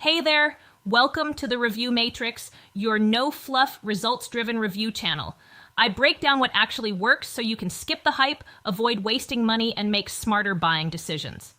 Hey there! Welcome to the Review Matrix, your no-fluff, results-driven review channel. I break down what actually works so you can skip the hype, avoid wasting money, and make smarter buying decisions.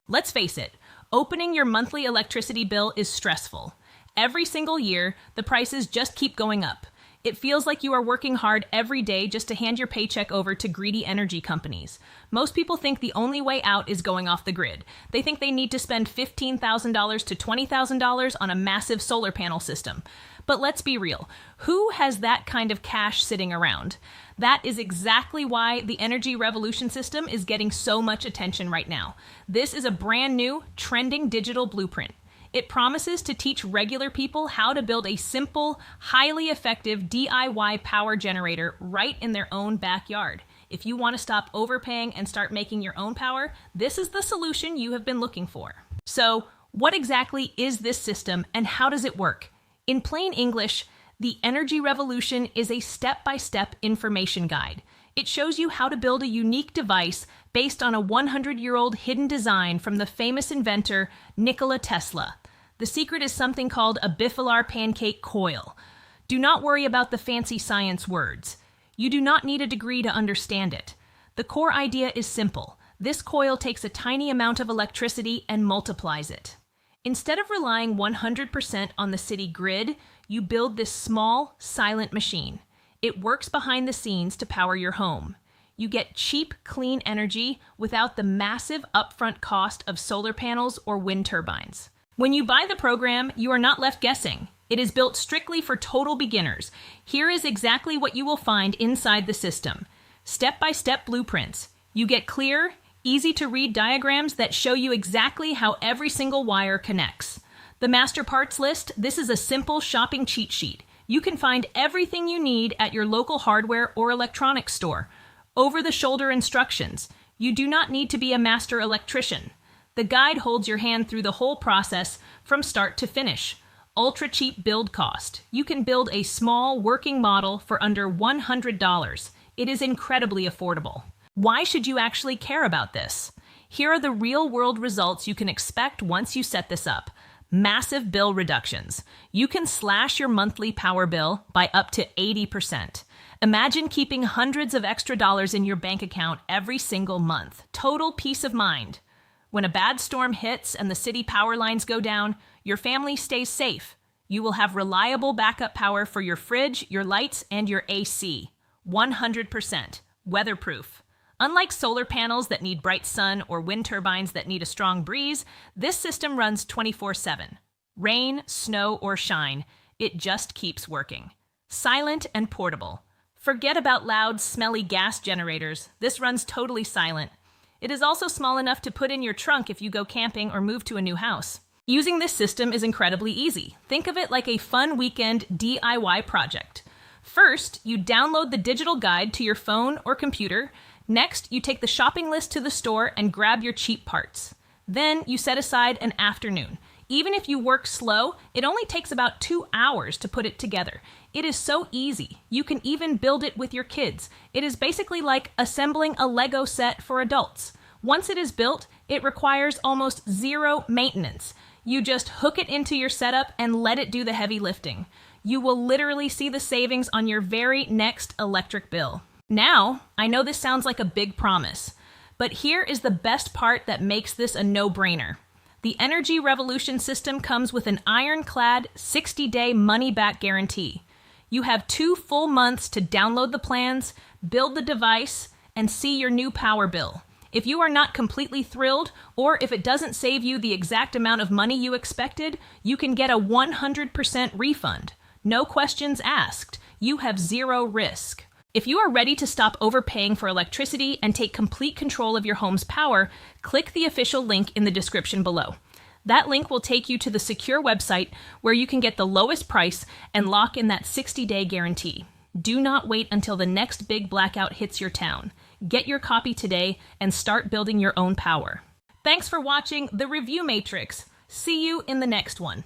Let's face it, opening your monthly electricity bill is stressful. Every single year, the prices just keep going up. It feels like you are working hard every day just to hand your paycheck over to greedy energy companies. Most people think the only way out is going off the grid. They think they need to spend $15,000 to $20,000 on a massive solar panel system. But let's be real. Who has that kind of cash sitting around? That is exactly why the energy revolution system is getting so much attention right now. This is a brand new, trending digital blueprint. It promises to teach regular people how to build a simple, highly effective DIY power generator right in their own backyard. If you want to stop overpaying and start making your own power, this is the solution you have been looking for. So, what exactly is this system and how does it work? In plain English, the Energy Revolution is a step-by-step information guide. It shows you how to build a unique device based on a 100-year-old hidden design from the famous inventor Nikola Tesla. The secret is something called a bifilar pancake coil. Do not worry about the fancy science words. You do not need a degree to understand it. The core idea is simple. This coil takes a tiny amount of electricity and multiplies it. Instead of relying 100% on the city grid, you build this small, silent machine. It works behind the scenes to power your home. You get cheap, clean energy without the massive upfront cost of solar panels or wind turbines. When you buy the program, you are not left guessing. It is built strictly for total beginners. Here is exactly what you will find inside the system. Step-by-step blueprints. You get clear, easy-to-read diagrams that show you exactly how every single wire connects. The master parts list, this is a simple shopping cheat sheet. You can find everything you need at your local hardware or electronics store. Over-the-shoulder instructions. You do not need to be a master electrician. The guide holds your hand through the whole process from start to finish. Ultra-cheap build cost. You can build a small working model for under $100. It is incredibly affordable. Why should you actually care about this? Here are the real-world results you can expect once you set this up. Massive bill reductions. You can slash your monthly power bill by up to 80%. Imagine keeping hundreds of extra dollars in your bank account every single month. Total peace of mind. When a bad storm hits and the city power lines go down, your family stays safe. You will have reliable backup power for your fridge, your lights, and your AC. 100%. Weatherproof. Unlike solar panels that need bright sun or wind turbines that need a strong breeze, this system runs 24/7. Rain, snow, or shine, it just keeps working. Silent and portable. Forget about loud, smelly gas generators. This runs totally silent. It is also small enough to put in your trunk if you go camping or move to a new house. Using this system is incredibly easy. Think of it like a fun weekend DIY project. First, you download the digital guide to your phone or computer. Next, you take the shopping list to the store and grab your cheap parts. Then, you set aside an afternoon. Even if you work slow, it only takes about 2 hours to put it together. It is so easy. You can even build it with your kids. It is basically like assembling a Lego set for adults. Once it is built, it requires almost zero maintenance. You just hook it into your setup and let it do the heavy lifting. You will literally see the savings on your very next electric bill. Now, I know this sounds like a big promise, but here is the best part that makes this a no-brainer. The Energy Revolution system comes with an ironclad 60-day money-back guarantee. You have 2 full months to download the plans, build the device, and see your new power bill. If you are not completely thrilled, or if it doesn't save you the exact amount of money you expected, you can get a 100% refund. No questions asked. You have zero risk. If you are ready to stop overpaying for electricity and take complete control of your home's power, click the official link in the description below. That link will take you to the secure website where you can get the lowest price and lock in that 60-day guarantee. Do not wait until the next big blackout hits your town. Get your copy today and start building your own power. Thanks for watching The Review Matrix. See you in the next one.